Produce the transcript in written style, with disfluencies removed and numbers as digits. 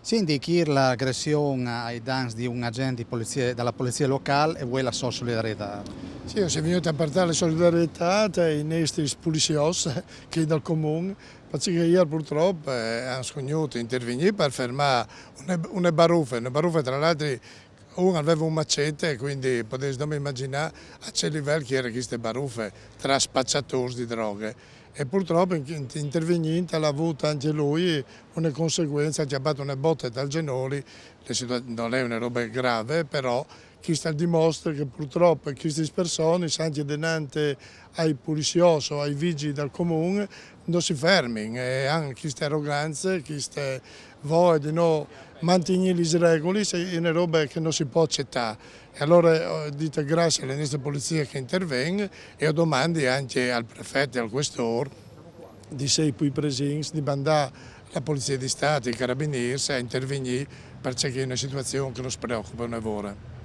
Si indichi l'aggressione ai danni di un agente della polizia locale e vuoi la sua solidarietà? Sì, sono venuto a portare la solidarietà ai nostri poliziotti che dal comune, perché ieri purtroppo hanno scognato di intervenire per fermare una baruffa tra l'altro uno aveva un macete, quindi potete immaginare a che livello che erano queste baruffe tra spacciatori di droghe. E purtroppo intervenendo ha avuto anche lui una conseguenza, ha fatto una botta dal genoli, non è una roba grave, però questo dimostra che purtroppo queste persone, anche dinanzi ai poliziotti o ai vigili del comune, non si fermano e hanno queste arroganze, queste voglia di non mantenere le regole, è una roba che non si può accettare. E allora dite grazie alle nostre polizie che intervengono e domandi anche al prefetto e al questore di essere qui presenti, di mandare la Polizia di Stato e i Carabinieri a intervenire perché è una situazione che ci preoccupa ora.